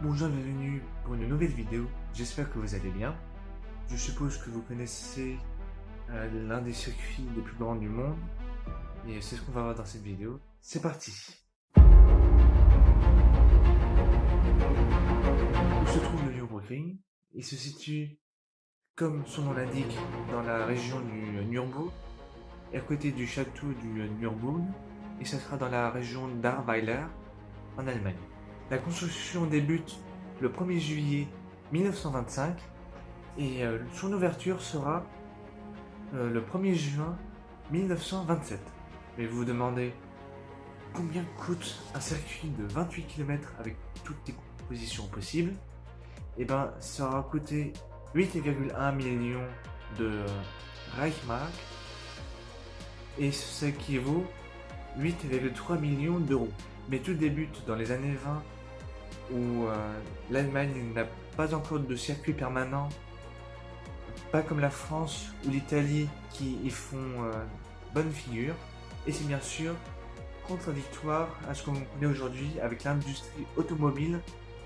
Bonjour, bienvenue pour une nouvelle vidéo, j'espère que vous allez bien. Je suppose que vous connaissez l'un des circuits les plus grands du monde, et c'est ce qu'on va voir dans cette vidéo. C'est parti. Où se trouve le Nürburgring? Il se situe, comme son nom l'indique, dans la région du Nürburg, et à côté du château du Nürburg, et ça sera dans la région d'Ahrweiler, en Allemagne. La construction débute le 1er juillet 1925 et son ouverture sera le 1er juin 1927. Mais vous vous demandez combien coûte un circuit de 28 km avec toutes les compositions possibles? Et bien, ça aura coûté 8,1 millions de Reichsmark et ce qui vaut 8,3 millions d'euros. Mais tout débute dans les années 20 où l'Allemagne n'a pas encore de circuit permanent, pas comme la France ou l'Italie qui y font bonne figure, et c'est bien sûr contradictoire à ce qu'on connaît aujourd'hui avec l'industrie automobile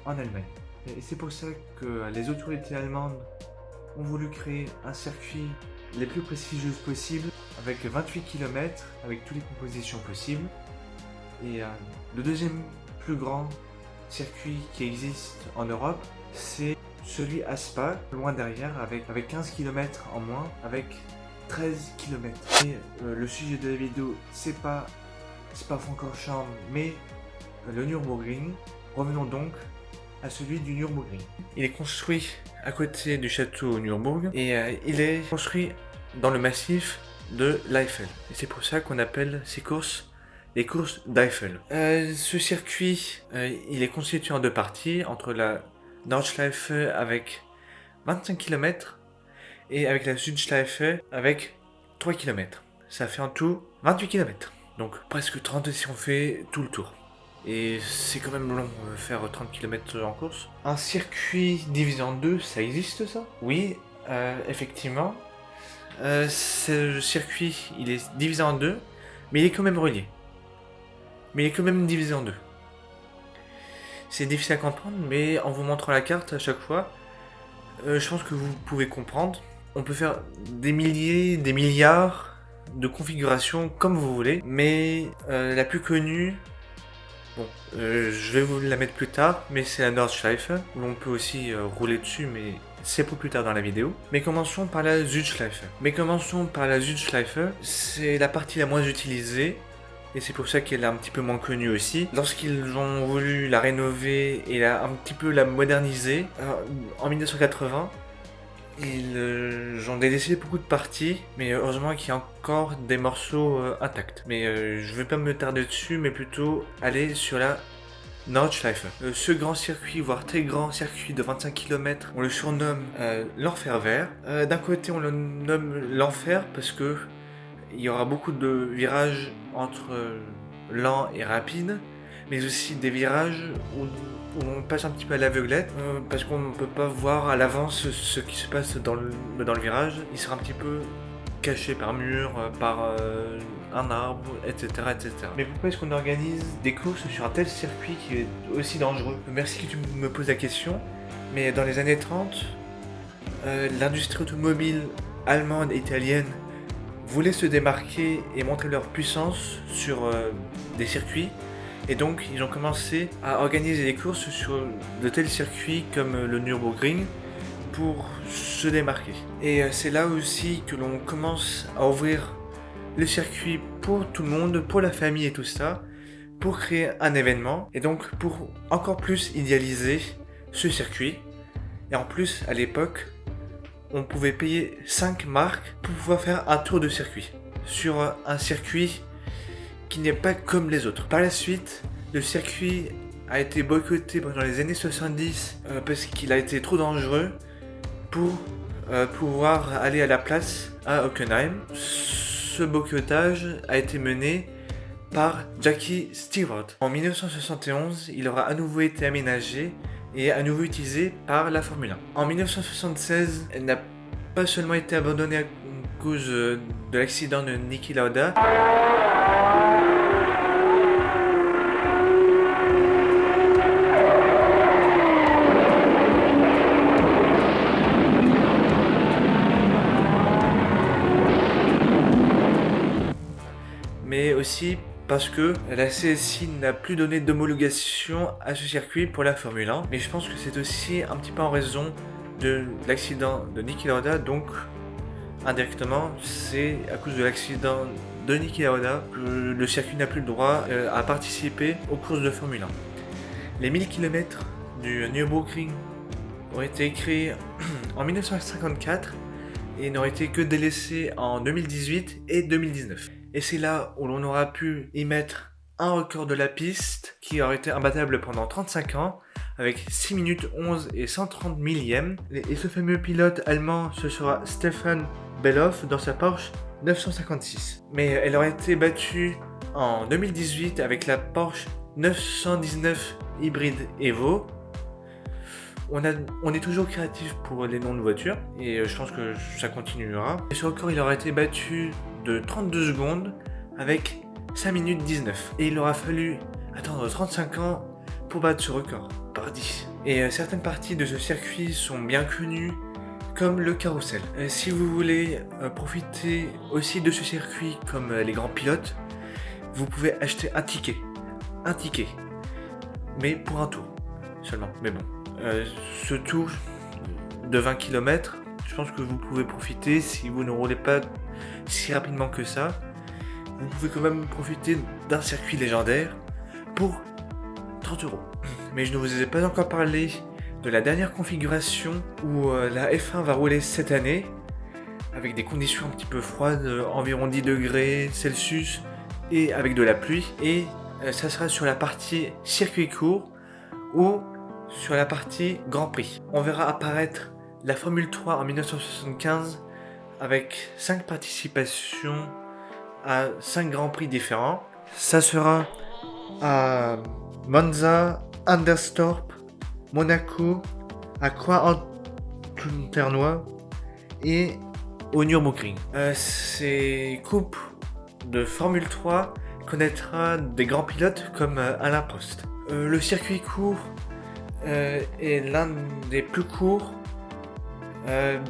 en Allemagne. Et c'est pour ça que les autorités allemandes ont voulu créer un circuit les plus prestigieux possible avec 28 km, avec toutes les compositions possibles. Et le deuxième plus grand circuit qui existe en Europe, c'est celui à Spa, loin derrière, avec 15 km en moins, avec 13 km. Et le sujet de la vidéo, c'est pas Spa-Francorchamps, mais le Nürburgring. Revenons donc à celui du Nürburgring. Il est construit à côté du château Nürburg et il est construit dans le massif de l'Eifel. Et c'est pour ça qu'on appelle ces courses les courses d'Eifel. Ce circuit, il est constitué en deux parties, entre la Nordschleife avec 25 km et avec la Südschleife avec 3 km. Ça fait en tout 28 km. Donc presque 30 si on fait tout le tour. Et c'est quand même long faire 30 km en course. Un circuit divisé en deux, ça existe ça? Oui, effectivement. Ce circuit, il est divisé en deux, mais il est quand même relié. Mais il est quand même divisé en deux. C'est difficile à comprendre, mais en vous montrant la carte à chaque fois, je pense que vous pouvez comprendre. On peut faire des milliers, des milliards de configurations comme vous voulez, mais la plus connue, bon, je vais vous la mettre plus tard, mais c'est la Nordschleife, où l'on peut aussi rouler dessus, mais c'est pour plus tard dans la vidéo. Mais commençons par la Südschleife. C'est la partie la moins utilisée, et c'est pour ça qu'elle est un petit peu moins connue aussi. Lorsqu'ils ont voulu la rénover et un petit peu la moderniser, en 1980, ils ont délaissé beaucoup de parties, mais heureusement qu'il y a encore des morceaux intacts. Mais je vais pas me tarder dessus, mais plutôt aller sur la Nordschleife. Ce grand circuit, voire très grand circuit de 25 km, on le surnomme l'enfer vert. D'un côté, on le nomme l'enfer parce que il y aura beaucoup de virages entre lents et rapides, mais aussi des virages où on passe un petit peu à l'aveuglette, parce qu'on ne peut pas voir à l'avance ce qui se passe dans le virage. Il sera un petit peu caché par mur, par un arbre, etc., etc. Mais pourquoi est-ce qu'on organise des courses sur un tel circuit qui est aussi dangereux? Merci que tu me poses la question, mais dans les années 30, l'industrie automobile allemande et italienne voulaient se démarquer et montrer leur puissance sur des circuits, et donc ils ont commencé à organiser des courses sur de tels circuits comme le Nürburgring pour se démarquer. Et c'est là aussi que l'on commence à ouvrir le circuit pour tout le monde, pour la famille et tout ça, pour créer un événement, et donc pour encore plus idéaliser ce circuit. Et en plus, à l'époque, on pouvait payer 5 marques pour pouvoir faire un tour de circuit sur un circuit qui n'est pas comme les autres. Par la suite, le circuit a été boycotté pendant les années 70 parce qu'il a été trop dangereux pour pouvoir aller à la place à Hockenheim. Ce boycottage a été mené par Jackie Stewart. En 1971, il aura à nouveau été aménagé et à nouveau utilisé par la Formule 1. En 1976, elle n'a pas seulement été abandonnée à cause de l'accident de Niki Lauda, aussi parce que la CSI n'a plus donné d'homologation à ce circuit pour la Formule 1. Mais je pense que c'est aussi un petit peu en raison de l'accident de Niki Lauda, donc indirectement, c'est à cause de l'accident de Niki Lauda que le circuit n'a plus le droit à participer aux courses de Formule 1. Les 1000 km du Nürburgring ont été créés en 1954 et n'auraient été que délaissés en 2018 et 2019. Et c'est là où l'on aura pu y mettre un record de la piste qui aurait été imbattable pendant 35 ans avec 6 minutes 11 et 130 millièmes. Et ce fameux pilote allemand, ce sera Stefan Bellof dans sa Porsche 956. Mais elle aurait été battue en 2018 avec la Porsche 919 hybride Evo. On est toujours créatif pour les noms de voitures et je pense que ça continuera. Et ce record, il aura été battu de 32 secondes avec 5 minutes 19. Et il aura fallu attendre 35 ans pour battre ce record. Pardi. Et certaines parties de ce circuit sont bien connues, comme le carrousel. Si vous voulez profiter aussi de ce circuit comme les grands pilotes, vous pouvez acheter un ticket. Un ticket. Mais pour un tour seulement. Mais bon. Ce tour de 20 km, je pense que vous pouvez profiter si vous ne roulez pas si rapidement que ça. Vous pouvez quand même profiter d'un circuit légendaire pour 30 €. Mais je ne vous ai pas encore parlé de la dernière configuration où la F1 va rouler cette année avec des conditions un petit peu froides, environ 10 degrés Celsius et avec de la pluie. Et ça sera sur la partie circuit court ou sur la partie Grand Prix. On verra apparaître la Formule 3 en 1975 avec 5 participations à 5 Grands Prix différents. Ça sera à Monza, Anderstorp, Monaco, à Croix-en-Ternois et au Nürburgring. Ces coupes de Formule 3 connaîtra des grands pilotes comme Alain Prost. Le circuit court est l'un des plus courts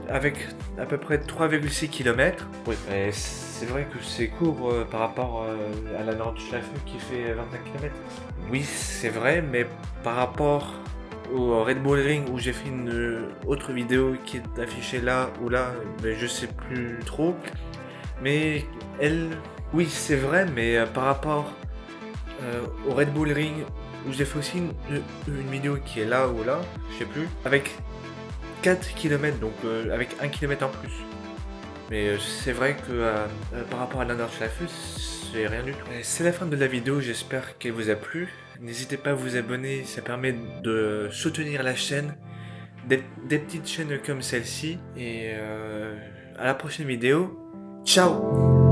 avec à peu près 3,6 km. Oui, c'est vrai que c'est court par rapport à la Nordschleife qui fait 25 km. Oui, c'est vrai, mais par rapport au Red Bull Ring où j'ai fait une autre vidéo qui est affichée là ou là, mais je sais plus trop. Mais elle, oui, c'est vrai, mais par rapport au Red Bull Ring où j'ai fait aussi une vidéo qui est là ou là, je sais plus, avec 4 km, donc avec 1 km en plus. Mais c'est vrai que par rapport à la Nordschleife, c'est rien du tout. C'est la fin de la vidéo, j'espère qu'elle vous a plu. N'hésitez pas à vous abonner, ça permet de soutenir la chaîne, des petites chaînes comme celle-ci. Et à la prochaine vidéo, ciao!